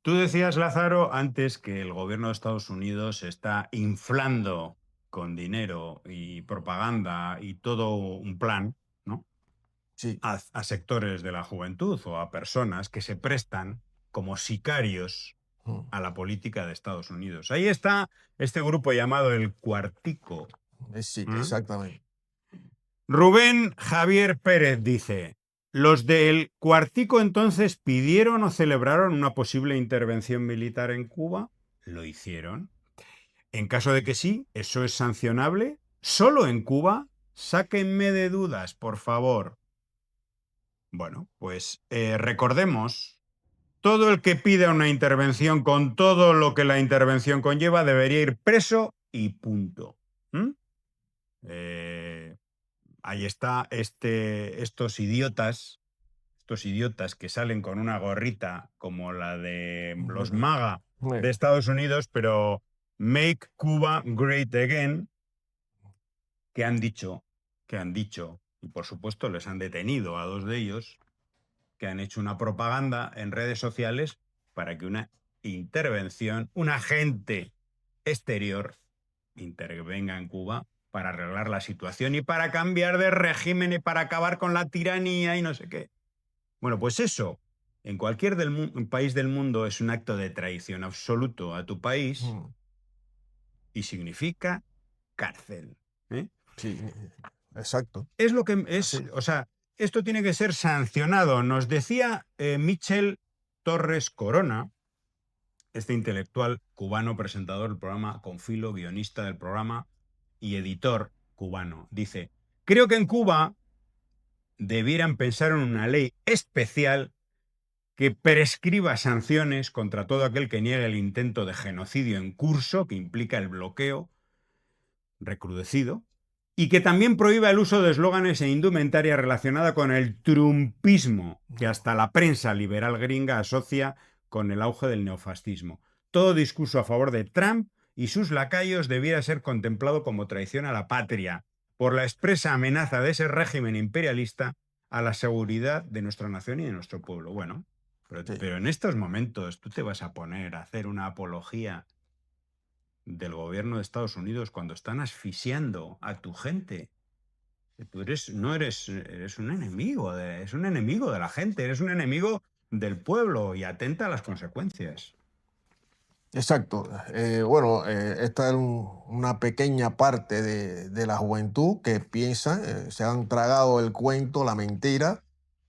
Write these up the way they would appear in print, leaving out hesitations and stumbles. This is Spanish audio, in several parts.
Tú decías, Lázaro, antes que el gobierno de Estados Unidos está inflando con dinero y propaganda y todo un plan, ¿no? Sí. A sectores de la juventud o a personas que se prestan como sicarios Mm. a la política de Estados Unidos. Ahí está este grupo llamado el Cuartico. Sí, ¿Eh? exactamente. Rubén Javier Pérez dice, los del Cuartico entonces pidieron o celebraron una posible intervención militar en Cuba. Lo hicieron. En caso de que sí, eso es sancionable. Solo en Cuba. Sáquenme de dudas, por favor. Bueno, pues recordemos, todo el que pida una intervención con todo lo que la intervención conlleva debería ir preso y punto. ¿Mm? Eh, Ahí está estos idiotas que salen con una gorrita como la de los Ujú. MAGA de Eh, Estados Unidos, pero Make Cuba Great Again, que han dicho, y por supuesto les han detenido a dos de ellos, que han hecho una propaganda en redes sociales para que una intervención, un agente exterior intervenga en Cuba para arreglar la situación y para cambiar de régimen y para acabar con la tiranía y no sé qué. Bueno, pues eso, en cualquier país del mundo es un acto de traición absoluto a tu país mm, y significa cárcel. ¿Eh? Sí, exacto. Es lo que es, Así. o sea, esto tiene que ser sancionado. Nos decía Michel Torres Corona, este intelectual cubano, presentador del programa Confilo, guionista del programa y editor cubano. Dice, creo que en Cuba debieran pensar en una ley especial que prescriba sanciones contra todo aquel que niegue el intento de genocidio en curso, que implica el bloqueo recrudecido, y que también prohíba el uso de eslóganes e indumentaria relacionada con el trumpismo, que hasta la prensa liberal gringa asocia con el auge del neofascismo. Todo discurso a favor de Trump y sus lacayos debiera ser contemplado como traición a la patria, por la expresa amenaza de ese régimen imperialista a la seguridad de nuestra nación y de nuestro pueblo. Bueno, pero, Sí. pero en estos momentos tú te vas a poner a hacer una apología del gobierno de Estados Unidos cuando están asfixiando a tu gente. Tú eres un enemigo, es un enemigo de la gente, eres un enemigo del pueblo y atenta a las consecuencias. Exacto. Bueno, esta es una pequeña parte de la juventud que piensa, se han tragado el cuento, la mentira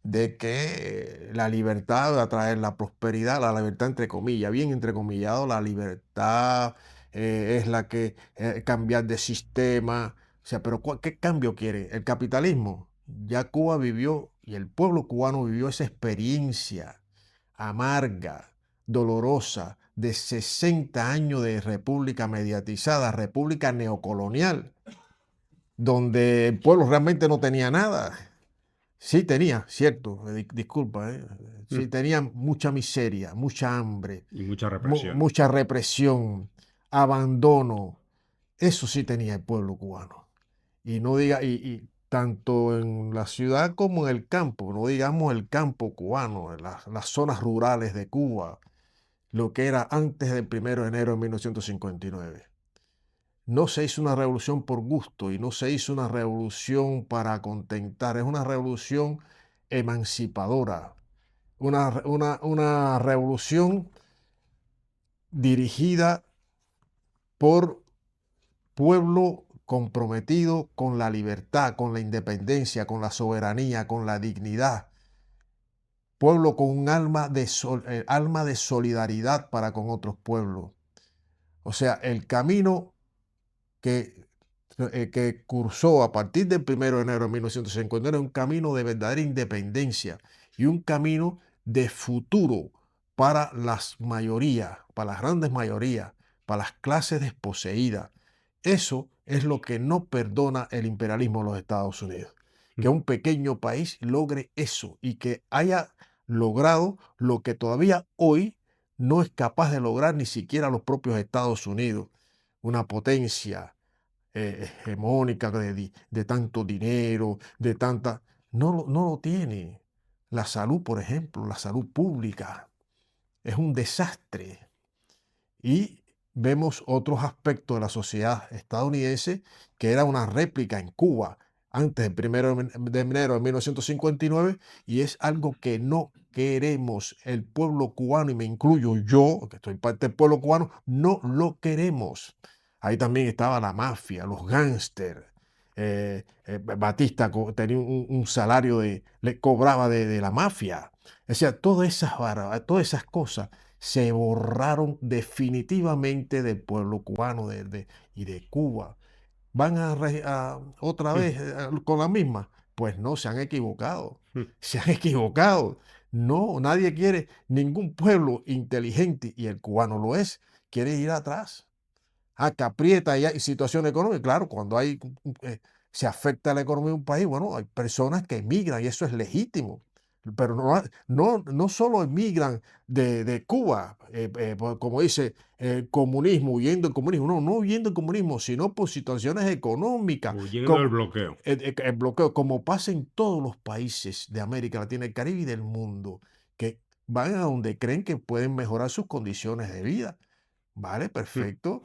de que la libertad va a traer la prosperidad, la libertad entre comillas, bien entrecomillado, la libertad es la que cambiar de sistema. O sea, pero ¿qué cambio quiere? El capitalismo. Ya Cuba vivió y el pueblo cubano vivió esa experiencia amarga, dolorosa, de 60 años de república mediatizada, república neocolonial, donde el pueblo realmente no tenía nada. Sí tenía, cierto, disculpa, sí Mm. tenía mucha miseria, mucha hambre, Y mucha represión. mucha represión, abandono. Eso sí tenía el pueblo cubano. Y no diga, y tanto en la ciudad como en el campo, no digamos el campo cubano, en las zonas rurales de Cuba, lo que era antes del 1 de enero de 1959. No se hizo una revolución por gusto y no se hizo una revolución para contentar, es una revolución emancipadora, una revolución dirigida por pueblo comprometido con la libertad, con la independencia, con la soberanía, con la dignidad. Pueblo con un alma de solidaridad para con otros pueblos. O sea, el camino que, que cursó a partir del 1 de enero de 1950 era un camino de verdadera independencia y un camino de futuro para las mayorías, para las grandes mayorías, para las clases desposeídas. Eso es lo que no perdona el imperialismo de los Estados Unidos. Que un pequeño país logre eso y que haya logrado lo que todavía hoy no es capaz de lograr ni siquiera los propios Estados Unidos, una potencia hegemónica de tanto dinero, de tanta... No, no lo tiene. La salud, por ejemplo, la salud pública. es un desastre. Y vemos otros aspectos de la sociedad estadounidense que era una réplica en Cuba antes del 1 de enero de 1959 y es algo que no queremos. El pueblo cubano, y me incluyo yo, que estoy parte del pueblo cubano, no lo queremos. Ahí también estaba la mafia, los gángsters. Batista tenía un salario le cobraba de la mafia. O sea, todas esas cosas se borraron definitivamente del pueblo cubano y de Cuba. ¿Van otra Mm, vez con la misma? Pues no, se han equivocado. mm. Se han equivocado. No, nadie quiere, ningún pueblo inteligente, y el cubano lo es, quiere ir atrás. Que aprieta y hay situación económica. Claro, cuando se afecta la economía de un país, bueno, hay personas que emigran y eso es legítimo. Pero no solo emigran de Cuba, como dice el comunismo, huyendo del comunismo. No huyendo del comunismo, sino por situaciones económicas, Huyendo del como bloqueo. el bloqueo, como pasa en todos los países de América Latina, el Caribe y del mundo, que van a donde creen que pueden mejorar sus condiciones de vida. Vale, Mm. perfecto.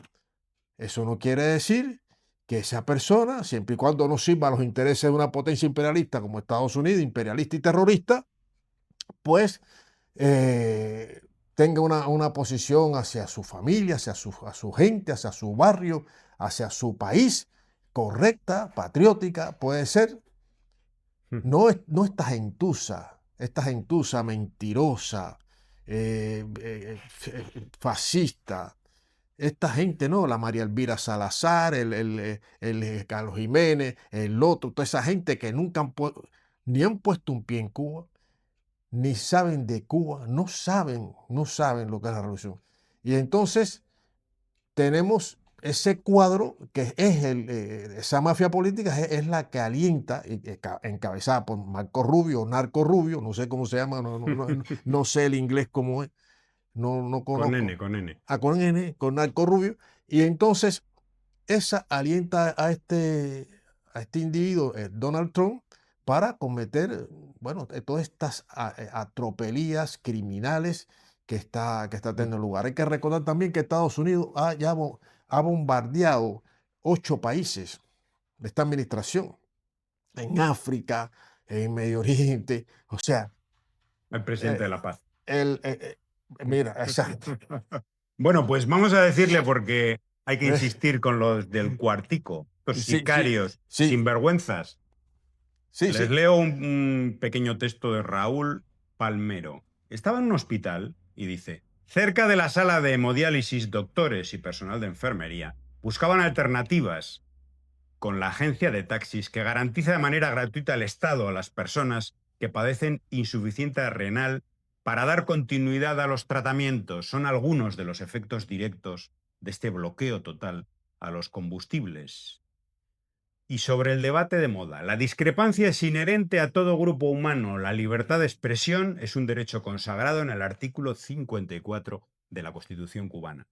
Eso no quiere decir que esa persona, siempre y cuando no sirva a los intereses de una potencia imperialista como Estados Unidos, imperialista y terrorista, pues eh, tenga una posición hacia su familia, hacia a su gente, hacia su barrio, hacia su país, correcta, patriótica, puede ser. Mm. No esta gentuza mentirosa, fascista. Esta gente, ¿no? La María Elvira Salazar, Carlos Jiménez, el otro, toda esa gente que nunca ni han puesto un pie en Cuba, ni saben de Cuba, no saben lo que es la revolución. Y entonces tenemos ese cuadro que es esa mafia política, es la que alienta, encabezada por Marco Rubio, Narco Rubio, no sé cómo se llama, no sé el inglés cómo es, no Con N, conozco, con N. con N, con Narco Rubio, y entonces esa alienta a este individuo, Donald Trump, para cometer, bueno, todas estas atropelías criminales que está Mm. teniendo lugar. Hay que recordar también que Estados Unidos ha bombardeado 8 países de esta administración, en África, en Medio Oriente, o sea, El presidente eh, de la paz. mira, exacto. Bueno, pues vamos a decirle porque hay que Eh, insistir con los del cuartico, los sí, sí, sicarios, sí, sinvergüenzas. sí, Les sí. leo un pequeño texto de Raúl Palmero. Estaba en un hospital y dice, cerca de la sala de hemodiálisis, doctores y personal de enfermería buscaban alternativas con la agencia de taxis que garantiza de manera gratuita el Estado a las personas que padecen insuficiencia renal para dar continuidad a los tratamientos. Son algunos de los efectos directos de este bloqueo total a los combustibles. Y sobre el debate de moda, la discrepancia es inherente a todo grupo humano. La libertad de expresión es un derecho consagrado en el artículo 54 de la Constitución cubana.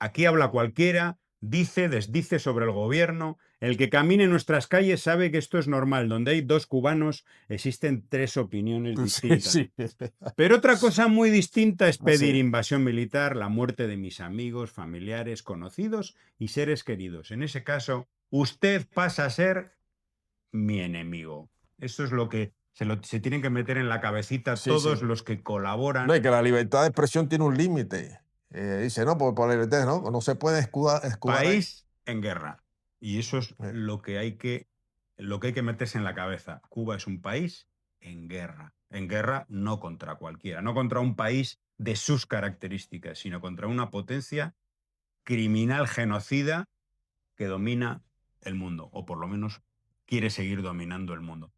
Aquí habla cualquiera, dice, desdice sobre el gobierno. El que camine en nuestras calles sabe que esto es normal. Donde hay dos cubanos existen tres opiniones Sí, distintas. sí. Pero otra cosa muy distinta es Así pedir es. invasión militar, la muerte de mis amigos, familiares, conocidos y seres queridos. En ese caso, usted pasa a ser mi enemigo. Eso es lo que se tienen que meter en la cabecita Sí, todos sí. los que No, colaboran. y que la libertad de expresión tiene un límite. Dice, no, por la libertad, no se puede escudar ahí. País en guerra. Y eso es Eh, lo que hay que meterse en la cabeza. Cuba es un país en guerra no contra cualquiera, no contra un país de sus características, sino contra una potencia criminal genocida que domina el mundo, o por lo menos quiere seguir dominando el mundo.